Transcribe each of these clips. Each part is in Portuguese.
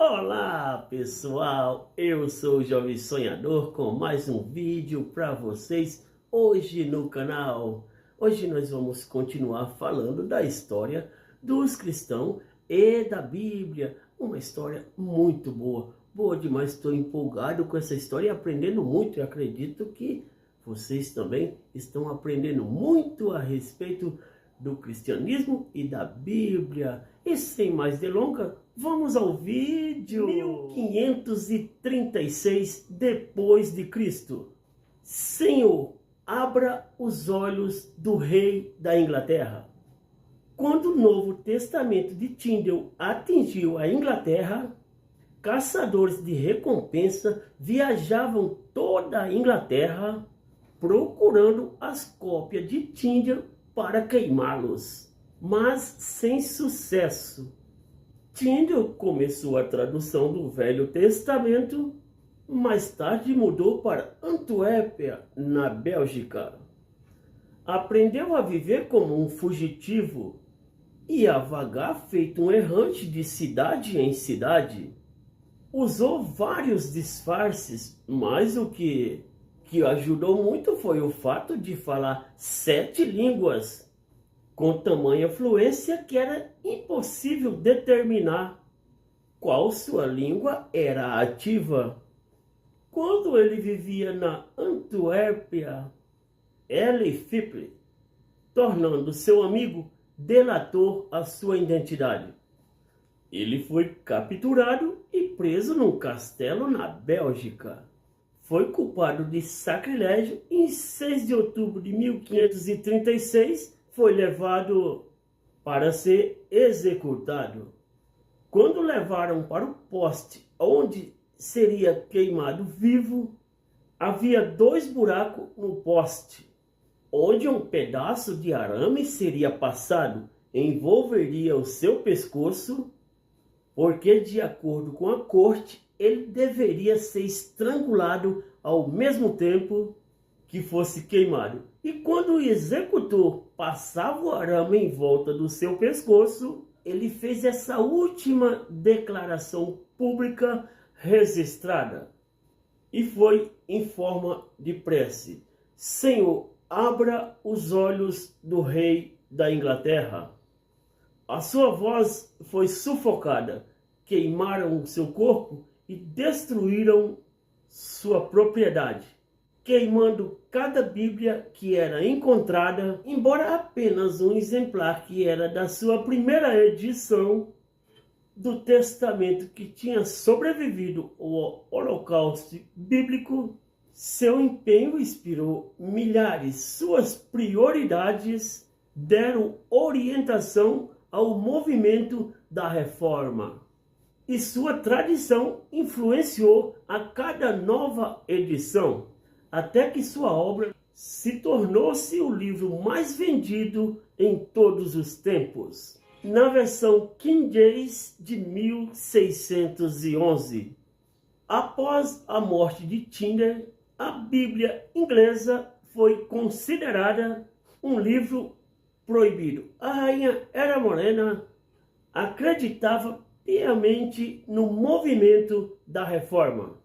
Olá pessoal, eu sou o Jovem Sonhador com mais um vídeo para vocês hoje no canal. Hoje nós vamos continuar falando da história dos cristãos e da Bíblia. Uma história muito boa demais. Estou empolgado com essa história e aprendendo muito, e acredito que vocês também estão aprendendo muito a respeito do cristianismo e da Bíblia. E sem mais delongas, vamos ao vídeo. 1536 depois de Cristo. Senhor, abra os olhos do rei da Inglaterra. Quando o Novo Testamento de Tyndale atingiu a Inglaterra, caçadores de recompensa viajavam toda a Inglaterra procurando as cópias de Tyndale para queimá-los, mas sem sucesso. Tyndale começou a tradução do Velho Testamento, mais tarde mudou para Antuérpia, na Bélgica. Aprendeu a viver como um fugitivo e a vagar feito um errante de cidade em cidade. Usou vários disfarces, mas o que ajudou muito foi o fato de falar 7 línguas, com tamanha fluência que era impossível determinar qual sua língua era ativa. Quando ele vivia na Antuérpia, L. Phippie, tornando seu amigo, delatou a sua identidade. Ele foi capturado e preso num castelo na Bélgica. Foi culpado de sacrilégio e em 6 de outubro de 1536 foi levado para ser executado. Quando levaram para o poste onde seria queimado vivo, havia 2 buracos no poste, onde um pedaço de arame seria passado, envolveria o seu pescoço, porque de acordo com a corte, ele deveria ser estrangulado ao mesmo tempo que fosse queimado. E quando o executor passava o arame em volta do seu pescoço, ele fez essa última declaração pública registrada. E foi em forma de prece: Senhor, abra os olhos do rei da Inglaterra. A sua voz foi sufocada, queimaram seu corpo e destruíram sua propriedade, queimando cada Bíblia que era encontrada, embora apenas um exemplar que era da sua primeira edição do Testamento que tinha sobrevivido ao Holocausto bíblico. Seu empenho inspirou milhares. Suas prioridades deram orientação ao movimento da Reforma. E sua tradição influenciou a cada nova edição, até que sua obra se tornou-se o livro mais vendido em todos os tempos. Na versão King James de 1611. Após a morte de Tyndale, a Bíblia inglesa foi considerada um livro proibido. A rainha Era Morena acreditava piamente no movimento da Reforma.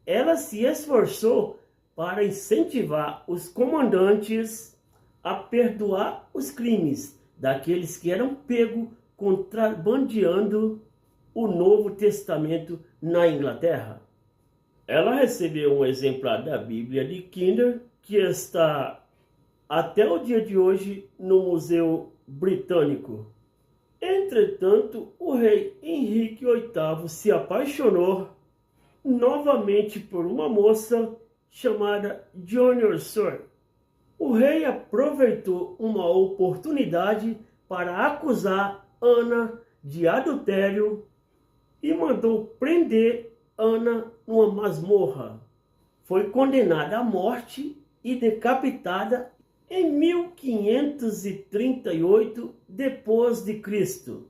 Ela se esforçou para incentivar os comandantes a perdoar os crimes daqueles que eram pegos contrabandeando o Novo Testamento na Inglaterra. Ela recebeu um exemplar da Bíblia de Tyndale, que está até o dia de hoje no Museu Britânico. Entretanto, o rei Henrique VIII se apaixonou novamente por uma moça chamada Joan Sir. O rei aproveitou uma oportunidade para acusar Ana de adultério e mandou prender Ana numa masmorra. Foi condenada à morte e decapitada em 1538 depois de Cristo.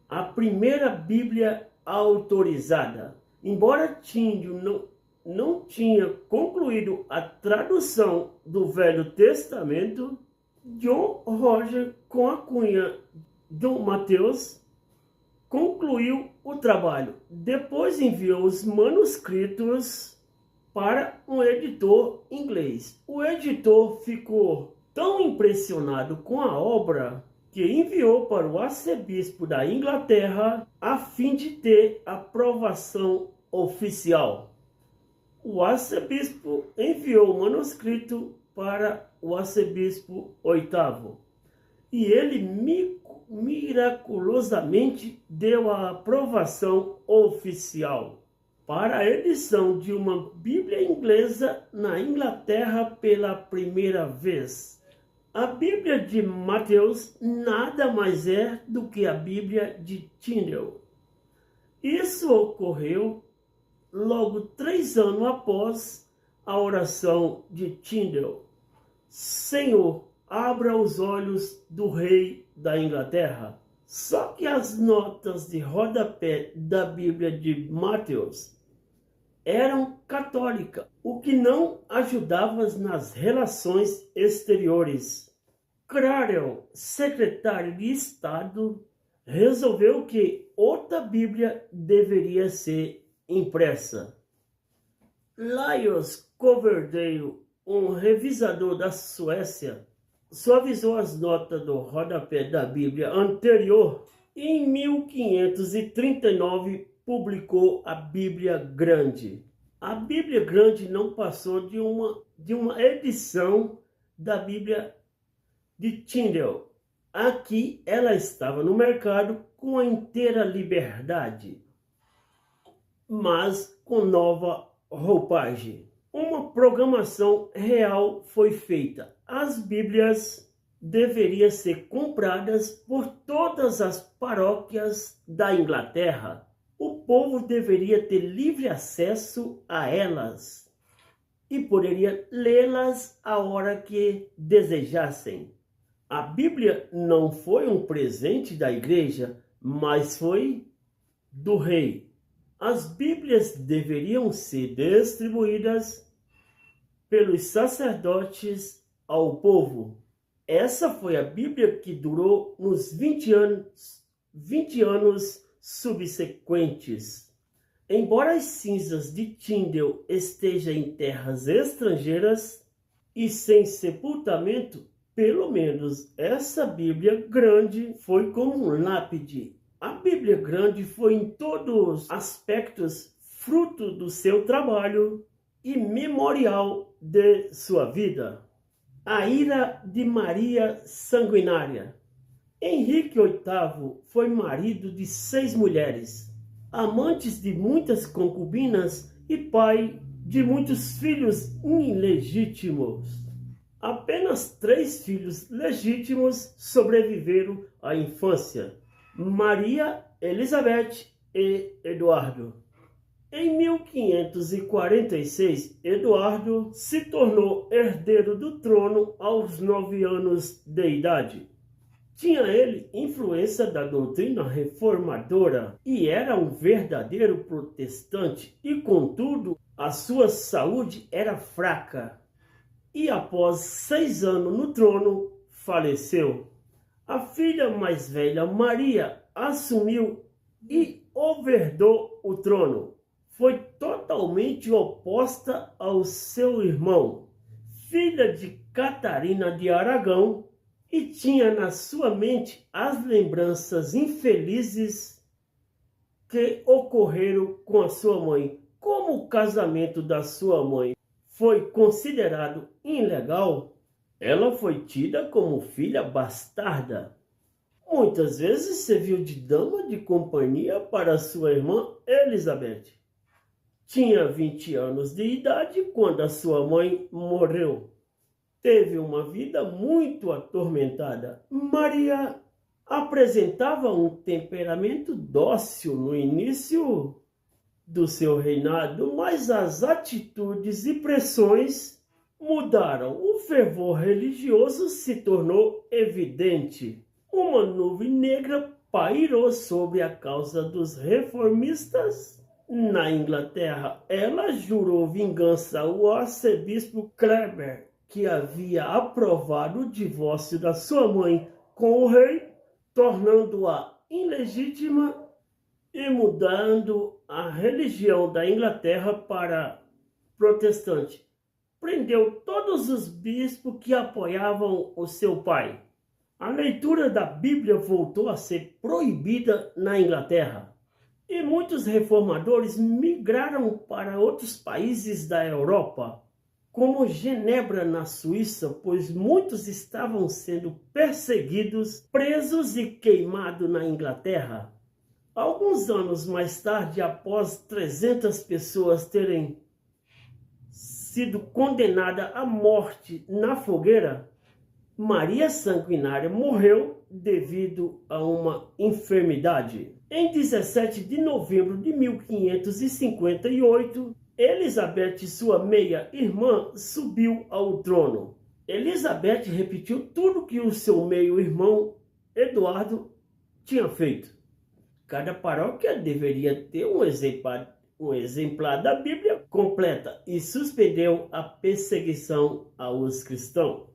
A primeira Bíblia autorizada. Embora Tyndale não tinha concluído a tradução do Velho Testamento, John Roger, com a cunha Dom Mateus, concluiu o trabalho. Depois enviou os manuscritos para um editor inglês. O editor ficou tão impressionado com a obra que enviou para o arcebispo da Inglaterra a fim de ter aprovação oficial. O arcebispo enviou o manuscrito para o arcebispo VIII e ele miraculosamente deu a aprovação oficial para a edição de uma Bíblia inglesa na Inglaterra pela primeira vez. A Bíblia de Mateus nada mais é do que a Bíblia de Tyndale. Isso ocorreu logo 3 anos após a oração de Tyndale. Senhor, abra os olhos do rei da Inglaterra. Só que as notas de rodapé da Bíblia de Mateus eram católicas, o que não ajudava nas relações exteriores. Cromwell, secretário de Estado, resolveu que outra Bíblia deveria ser impressa. Lars Coverdale, um revisador da Suécia, suavizou as notas do rodapé da Bíblia anterior e em 1539 publicou a Bíblia Grande. A Bíblia Grande não passou de uma edição da Bíblia de Tyndale. Aqui ela estava no mercado com a inteira liberdade, mas com nova roupagem. Uma programação real foi feita. As Bíblias deveriam ser compradas por todas as paróquias da Inglaterra. O povo deveria ter livre acesso a elas e poderia lê-las a hora que desejassem. A Bíblia não foi um presente da igreja, mas foi do rei. As Bíblias deveriam ser distribuídas pelos sacerdotes ao povo. Essa foi a Bíblia que durou nos 20 anos subsequentes. Embora as cinzas de Tyndale estejam em terras estrangeiras e sem sepultamento, pelo menos essa Bíblia Grande foi como um lápide. A Bíblia Grande foi em todos os aspectos fruto do seu trabalho e memorial de sua vida. A ira de Maria Sanguinária. Henrique VIII foi marido de 6 mulheres, amantes de muitas concubinas e pai de muitos filhos ilegítimos. Apenas 3 filhos legítimos sobreviveram à infância: Maria, Elizabeth e Eduardo. Em 1546, Eduardo se tornou herdeiro do trono aos 9 anos de idade. Tinha ele influência da doutrina reformadora e era um verdadeiro protestante, e contudo a sua saúde era fraca. E após 6 anos no trono, faleceu. A filha mais velha, Maria, assumiu e herdou o trono. Foi totalmente oposta ao seu irmão, filha de Catarina de Aragão, e tinha na sua mente as lembranças infelizes que ocorreram com a sua mãe. Como o casamento da sua mãe foi considerado ilegal, ela foi tida como filha bastarda. Muitas vezes serviu de dama de companhia para sua irmã Elizabeth. Tinha 20 anos de idade quando a sua mãe morreu. Teve uma vida muito atormentada. Maria apresentava um temperamento dócil no início do seu reinado, mas as atitudes e pressões mudaram. O fervor religioso se tornou evidente. Uma nuvem negra pairou sobre a causa dos reformistas na Inglaterra. Ela jurou vingança ao arcebispo Kleber, que havia aprovado o divórcio da sua mãe com o rei, tornando-a ilegítima e mudando a religião da Inglaterra para protestante. Prendeu todos os bispos que apoiavam o seu pai. A leitura da Bíblia voltou a ser proibida na Inglaterra e muitos reformadores migraram para outros países da Europa, como Genebra, na Suíça, pois muitos estavam sendo perseguidos, presos e queimados na Inglaterra. Alguns anos mais tarde, após 300 pessoas terem sido condenadas à morte na fogueira, Maria Sanguinária morreu devido a uma enfermidade. Em 17 de novembro de 1558, Elizabeth, sua meia-irmã, subiu ao trono. Elizabeth repetiu tudo que o seu meio-irmão Eduardo tinha feito. Cada paróquia deveria ter um exemplar da Bíblia completa e suspendeu a perseguição aos cristãos.